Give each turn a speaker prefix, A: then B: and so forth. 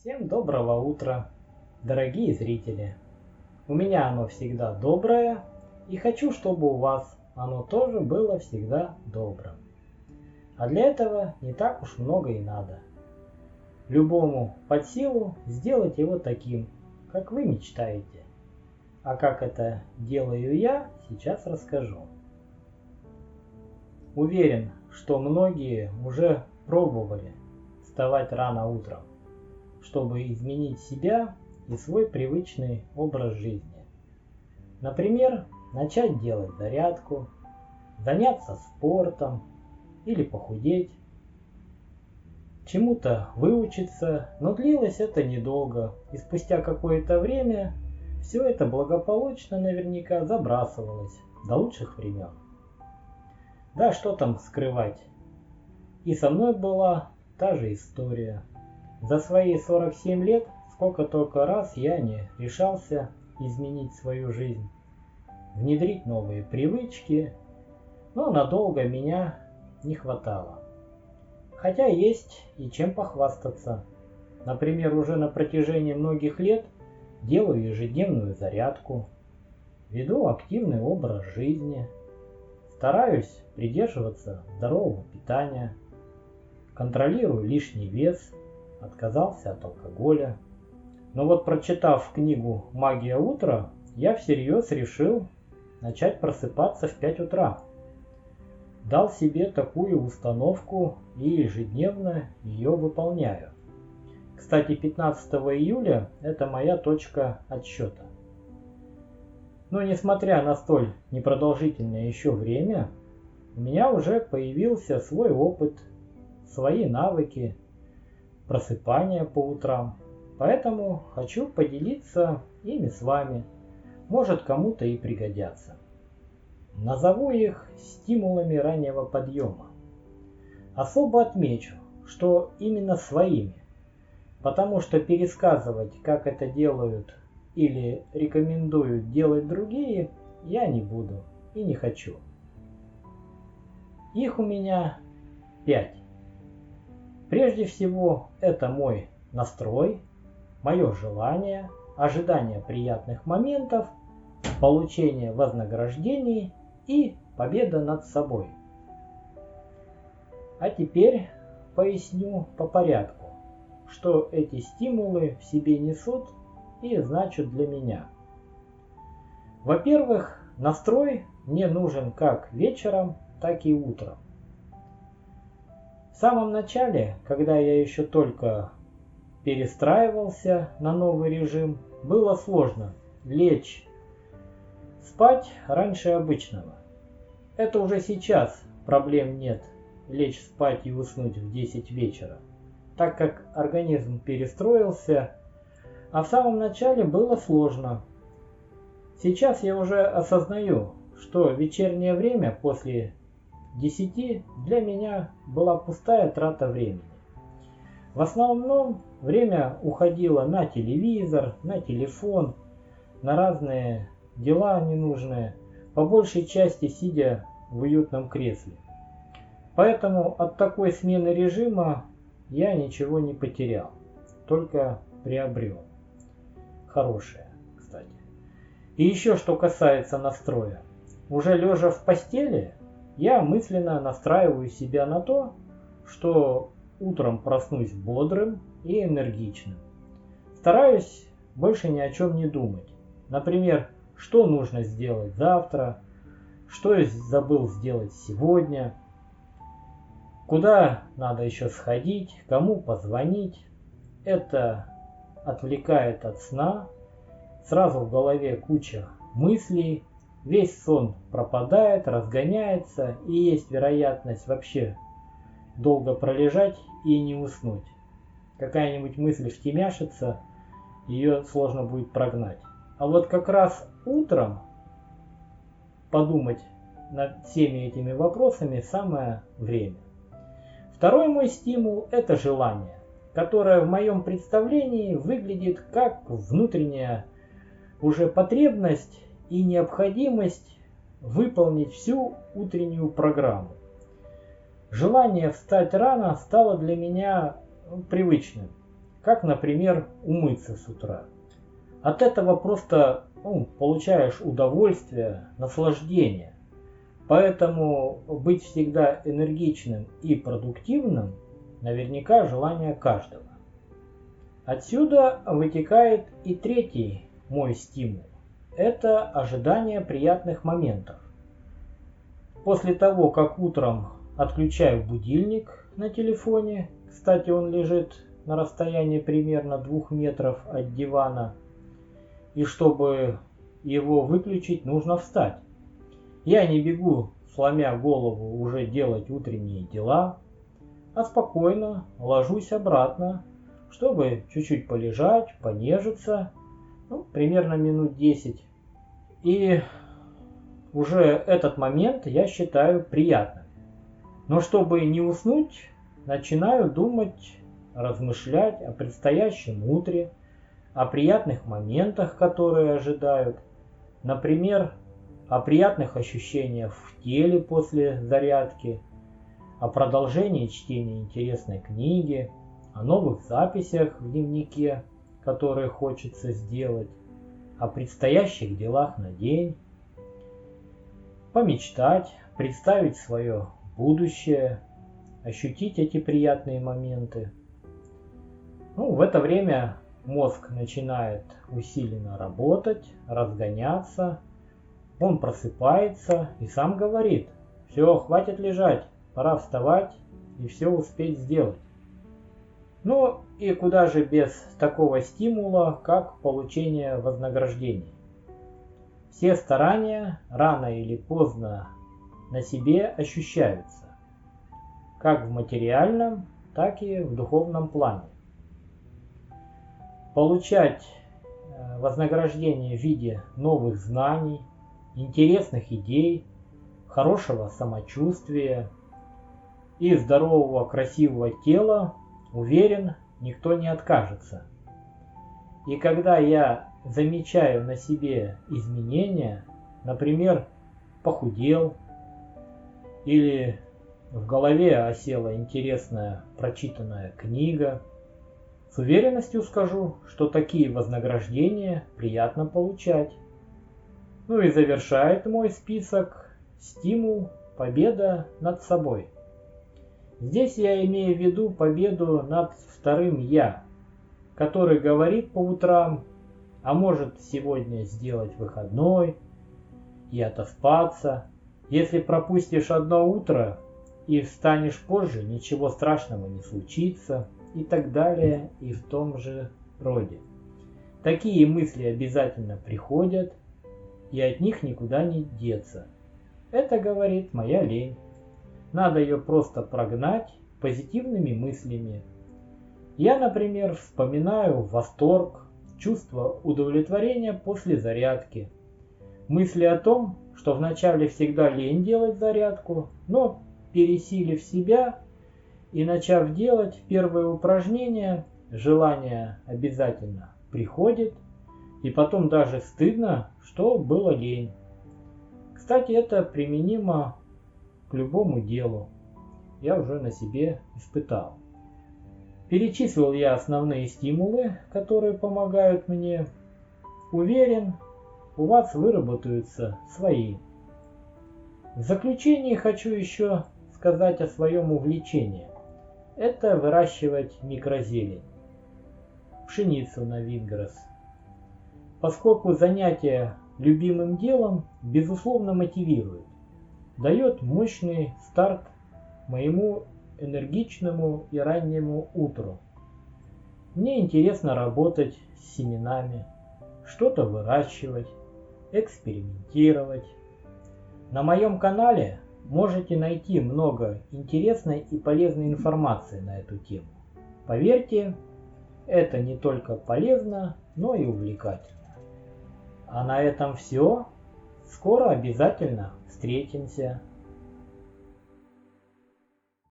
A: Всем доброго утра, дорогие зрители. У меня оно всегда доброе, и хочу, чтобы у вас оно тоже было всегда добрым. А для этого не так уж много и надо. Любому под силу сделать его таким, как вы мечтаете. А как это делаю я, сейчас расскажу. Уверен, что многие уже пробовали вставать рано утром, чтобы изменить себя и свой привычный образ жизни. Например, начать делать зарядку, заняться спортом или похудеть, чему-то выучиться, но длилось это недолго, и спустя какое-то время все это благополучно наверняка забрасывалось до лучших времен. Да что там скрывать, и со мной была та же история. За свои 47 лет сколько только раз я не решался изменить свою жизнь, внедрить новые привычки, но надолго меня не хватало. Хотя есть и чем похвастаться. Например, уже на протяжении многих лет делаю ежедневную зарядку, веду активный образ жизни, стараюсь придерживаться здорового питания, контролирую лишний вес, отказался от алкоголя. Но вот прочитав книгу «Магия утра», я всерьез решил начать просыпаться в 5 утра. Дал себе такую установку и ежедневно ее выполняю. Кстати, 15 июля это моя точка отсчета. Но несмотря на столь непродолжительное еще время, у меня уже появился свой опыт, свои навыки просыпания по утрам. Поэтому хочу поделиться ими с вами. Может, кому-то и пригодятся. Назову их стимулами раннего подъема. Особо отмечу, что именно своими, потому что пересказывать, как это делают или рекомендуют делать другие, я не буду и не хочу. Их у меня 5. Прежде всего, это мой настрой, мое желание, ожидание приятных моментов, получение вознаграждений и победа над собой. А теперь поясню по порядку, что эти стимулы в себе несут и значат для меня. Во-первых, настрой мне нужен как вечером, так и утром. В самом начале, когда я еще только перестраивался на новый режим, было сложно лечь спать раньше обычного. Это уже сейчас проблем нет лечь спать и уснуть в 10 вечера, так как организм перестроился, а в самом начале было сложно. Сейчас я уже осознаю, что вечернее время после 10 для меня была пустая трата времени. В основном время уходило на телевизор, на телефон, на разные дела ненужные, по большей части сидя в уютном кресле. Поэтому от такой смены режима я ничего не потерял, только приобрел. Хорошее, кстати. И еще что касается настроя. Уже лежа в постели, я мысленно настраиваю себя на то, что утром проснусь бодрым и энергичным. Стараюсь больше ни о чем не думать. Например, что нужно сделать завтра, что я забыл сделать сегодня, куда надо еще сходить, кому позвонить. Это отвлекает от сна, сразу в голове куча мыслей, весь сон пропадает, разгоняется, и есть вероятность вообще долго пролежать и не уснуть. Какая-нибудь мысль втемяшится, ее сложно будет прогнать. А вот как раз утром подумать над всеми этими вопросами самое время. Второй мой стимул – это желание, которое в моем представлении выглядит как внутренняя уже потребность и необходимость выполнить всю утреннюю программу. Желание встать рано стало для меня привычным. как, например, умыться с утра. От этого просто получаешь удовольствие, наслаждение. Поэтому быть всегда энергичным и продуктивным наверняка желание каждого. Отсюда вытекает и третий мой стимул. Это ожидание приятных моментов. После того, как утром отключаю будильник на телефоне, кстати, он лежит на расстоянии примерно 2 метров от дивана, и чтобы его выключить, нужно встать. Я не бегу, сломя голову, уже делать утренние дела, а спокойно ложусь обратно, чтобы чуть-чуть полежать, понежиться, примерно минут 10. И уже этот момент я считаю приятным. Но чтобы не уснуть, начинаю думать, размышлять о предстоящем утре, о приятных моментах, которые ожидают. Например, о приятных ощущениях в теле после зарядки, о продолжении чтения интересной книги, о новых записях в дневнике, которые хочется сделать, о предстоящих делах на день, помечтать, представить свое будущее, ощутить эти приятные моменты. В это время мозг начинает усиленно работать, разгоняться, он просыпается и сам говорит: все, хватит лежать, пора вставать и все успеть сделать. И куда же без такого стимула, как получение вознаграждения. Все старания рано или поздно на себе ощущаются, как в материальном, так и в духовном плане. Получать вознаграждение в виде новых знаний, интересных идей, хорошего самочувствия и здорового красивого тела, уверен, никто не откажется. И когда я замечаю на себе изменения, например, похудел или в голове осела интересная прочитанная книга, с уверенностью скажу, что такие вознаграждения приятно получать. И завершает мой список стимул «Победа над собой». Здесь я имею в виду победу над вторым «я», который говорит по утрам: а может сегодня сделать выходной и отоспаться. Если пропустишь одно утро и встанешь позже, ничего страшного не случится, и так далее, и в том же роде. Такие мысли обязательно приходят, и от них никуда не деться. Это говорит моя лень. Надо ее просто прогнать позитивными мыслями. Я, например, вспоминаю восторг, чувство удовлетворения после зарядки. Мысли о том, что вначале всегда лень делать зарядку, но пересилив себя и начав делать первые упражнения, желание обязательно приходит, и потом даже стыдно, что было лень. Кстати, это применимо к любому делу. Я уже на себе испытал. Перечислил я основные стимулы, которые помогают мне. Уверен, у вас выработаются свои. В заключение хочу еще сказать о своем увлечении. Это выращивать микрозелень, пшеницу на Вингрос. Поскольку занятие любимым делом безусловно мотивирует, дает мощный старт моему энергичному и раннему утру. Мне интересно работать с семенами, что-то выращивать, экспериментировать. На моем канале можете найти много интересной и полезной информации на эту тему. Поверьте, это не только полезно, но и увлекательно. А на этом все. Скоро обязательно встретимся.